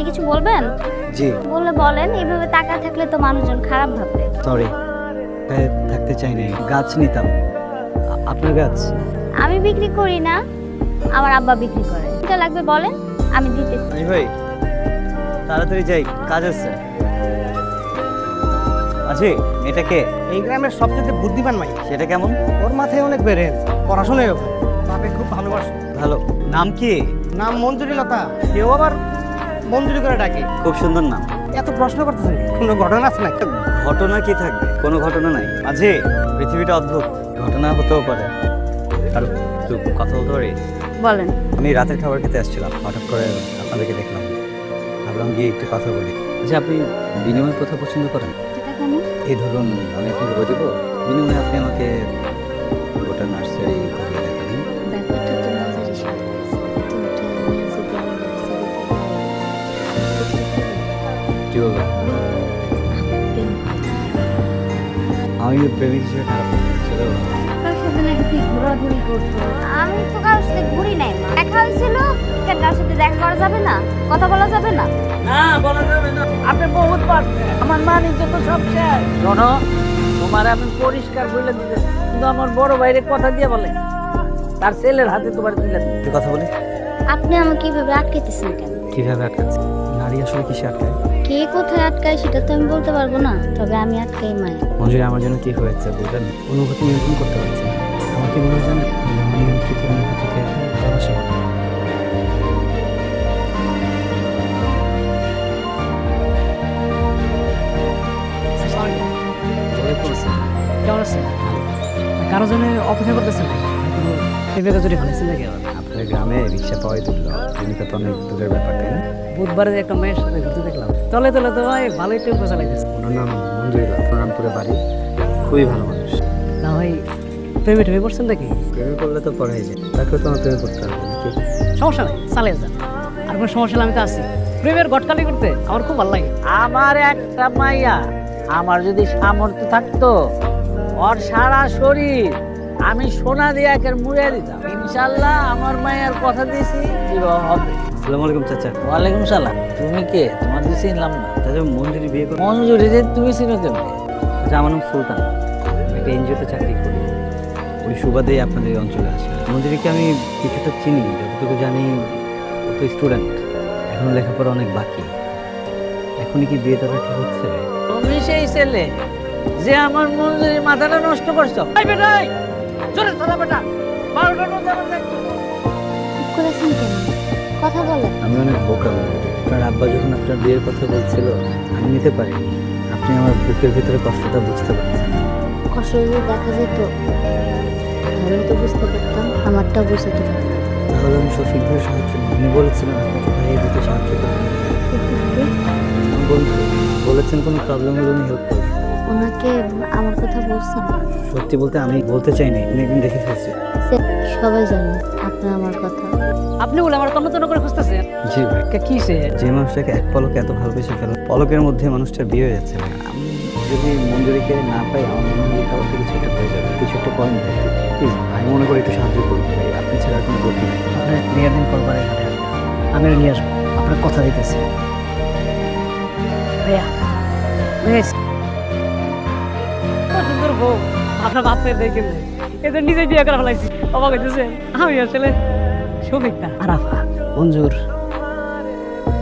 আপনি কিছু বলবেন? জি বললে বলেন, এইভাবে তাকায় থাকলে তো মানুষজন খারাপ ভাববে। সরি, থাকতে চাই না। গাছ নিতাম। আপনার গাছ? আমি বিক্রি করি না, আমার আব্বা বিক্রি করে। এটা লাগবে বলেন, আমি দিতেছি। এই ভাই, তাড়াতাড়ি যাই, কাজ আছে। আছে এটা কে? এই গ্রামের সবচেয়ে বুদ্ধিমান মাই। সেটা কেমন? ওর মাথায় অনেক বেরেন, পড়াশোনায় বাপে খুব ভালোবাসে। ভালো। নাম কি? নাম মঞ্জুরি লতা, কেউ আবার মঞ্জুরি করে ডাকে। খুব সুন্দর নাম। এত প্রশ্ন করতেছেন, কোনো ঘটনা আছে নাকি? ঘটনা কি থাকবে? কোনো ঘটনা নাই। আছে, পৃথিবীটা অদ্ভুত, ঘটনা হতেও পারে। আর তুই কথা বলতে পারিস? বলেন। আমি রাতের খাবার খেতে আসছিলাম, হঠাৎ করে আপনাদেরকে দেখলাম, ভাবলাম গিয়ে একটু কথা বলি। আচ্ছা, আপনি বিনিময় কথা পছন্দ করেন? এটা কেন? এই ধরুন, আমি আপনাকে বই দেবো, বিনিময়ে আপনি আমাকে গোটা নার্সারি ঘুরিয়ে দেখাবেন। ব্যাপারটা তো মজারই সাথে আছে, কিন্তু আমি যদি আমার ব্যবসা কি বলবেন? আমি প্রেমিক হিসেবে খারাপ ছিল। কার সাথে নাকি তুই ঘোরাঘুরি করছো? আমি তো কারোর সাথে ঘুরি নাই মা। দেখা হয়েছিল, কেন কারোর সাথে দেখা করা যাবে না? কথা বলা যাবে না? না, বলা যাবে না। আপনি বহুত পারছেন, আমার মানিজ্য তো সব শেষ। শোনো, তোমার আমি পরিষ্কার বলে দিতেছি, কিন্তু আমার বড় ভাইরে কথা দিয়ে বলে তার ছেলের হাতে তোমার তুলে দিতে। একটু কথা বলি। আপনি আমাকে কিভাবে আটকাইতেছেন কেন? কিভাবে আটকাচ্ছে? নারী আসলে কিসে আটকায়? কে কোথায় আটকায় সেটা তো আমি বলতে পারবো না, তবে আমি আটকাই মায়া। মঞ্জুরি, আমার জন্য কি হয়েছে বুঝলেন? অনুভূতি নিয়ন্ত্রণ করতে পারছি না। আমার কি মনে হয় জানেন, অনিয়ন্ত্রিত অনুভূতিকে ভালোবাসা বলে। কেমন আছেন? কারোর জন্য অপেক্ষা করতেছেন নাকি? প্রেমিকা জুড়ে ফেলেছেন নাকি আবার? আপনার গ্রামে রিক্সা পাওয়াই তুলল, প্রেমিকা তো অনেক দূরের ব্যাপার, তাই না? বুধবারে যে একটা মেয়ের সাথে ঘুরতে দেখলাম, চলে চলে তো ভাই ভালোই টেম্পো চালাইতেছে। ওনার নাম মঞ্জুরি, রামপুরে বাড়ি, খুবই ভালো মানুষ। না ভাই, প্রেমে টেমে করছেন নাকি? প্রেমে করলে তো পড়াই যায়, তাকেও তো আমার প্রেমে করতে হবে নাকি? সমস্যা নাই, চালিয়ে যান। আর কোনো সমস্যা হলে আমি তো আছি। প্রেমের গটকালি করতে আমার খুব ভালো লাগে। আমার একটা মাইয়া, আমার যদি সামর্থ্য থাকতো, ওর সারা শরীর আমি সোনা দিয়ে একের মুড়ে দিতাম। ইনশাল্লাহ আমার মায়ের কথা দিয়েছি, বিবাহ হবে। আসসালামু আলাইকুম চাচা। ওয়ালাইকুম সালাম। তুমি কে? তোমার দিয়ে চিনলাম না। চাচা, মঞ্জুরি বিয়ে করে। মঞ্জুরি যে তুমি চিনো কেমন? আচ্ছা, আমার নাম সুলতান, একটা এনজিওতে চাকরি করি, ওই সুবাদেই আপনাদের এই অঞ্চলে আসি। মঞ্জুরিকে আমি কিছুটা চিনি, যতটুকু জানি ও তো স্টুডেন্ট, এখনো লেখাপড়া অনেক বাকি। এখনই কি বিয়ে দেওয়া ঠিক হচ্ছে? তুমি সেই ছেলে যে আমার মঞ্জুরির মাথাটা নষ্ট করছো। এই বেটাই, জোরে চালা বেটা, 12টার মধ্যে আমার দেখতে হবে। চুপ করেছেন কেন? কথা বলেন। আমি অনেক বোকা মঞ্জুরি। আপনার আব্বা যখন আপনার বিয়ের কথা বলছিল, আমি নিতে পারিনি। আপনি আমার বুকের ভিতরে কষ্টটা বুঝতে পারছেন। কষ্ট যদি দেখা যেত তাহলে তো বুঝতে পারতাম, আমারটা বুঝতে পারতাম। তাহলে আমি শফিক ভাইয়ের সাহায্য নিই। উনি বলেছিলেন আপনাকে ভাইয়ের দিতে সাহায্য করবেন। আমার বন্ধু বলেছেন কোনো প্রবলেম হলে উনি হেল্প করবেন। ওনাকে আমার কথা বলছেন? সত্যি বলতে আমি বলতে চাইনি, উনি একদিন দেখে ফেলছি। সবাই জানে আপনার আমার কথা। আপনি বলে আমার তন্ন তন্ন করে খুঁজতেছেন? জি ভাই। কি সে? যে মানুষটাকে এক পলকে এত ভালোবেসে ফেলেন, পলকের মধ্যে মানুষটার বিয়ে হয়ে যাচ্ছে ভাই। আমি যদি মঞ্জুরিকে না পাই, আমার মনে হয় কারোর থেকে কিছু একটা হয়ে যাবে। কিছু একটা করেন ভাই, প্লিজ। আমি মনে করি একটু সাহায্য করুন ভাই, আপনি ছাড়া আর কোনো গতি নেই। আপনার বিয়ের দিন করবারে ঘাটে আসবে, আমিও নিয়ে আসবো, আপনার কথা দিতেছি। ভাইয়া, বেশ কত সুন্দর বউ, আপনার বাপের দেখে এদের নিজে বিয়ে করে ফেলাইছি। অবাক হইতেছে, আমি আসলে শফিক না, আরাফা, মঞ্জুর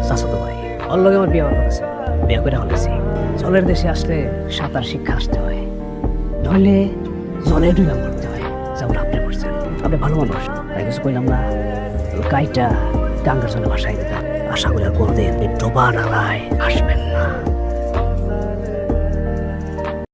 চাচাতো ভাই। ওর লগে আমার বিয়ে হওয়ার কথা ছিল, বিয়ে করে ফেলাইছি। জলের দেশে আসলে সাঁতার শিক্ষা আসতে হয়, নইলে জলে ডুবা করতে হয়, যেমন আপনি করছেন। আপনি ভালো মানুষ, তাই কিছু কইলাম না। গাইটা গাঙ্গার জলে ভাসাই দিতাম, আশা করি আর কোনোদিন ডোবা নালায় আসবেন না।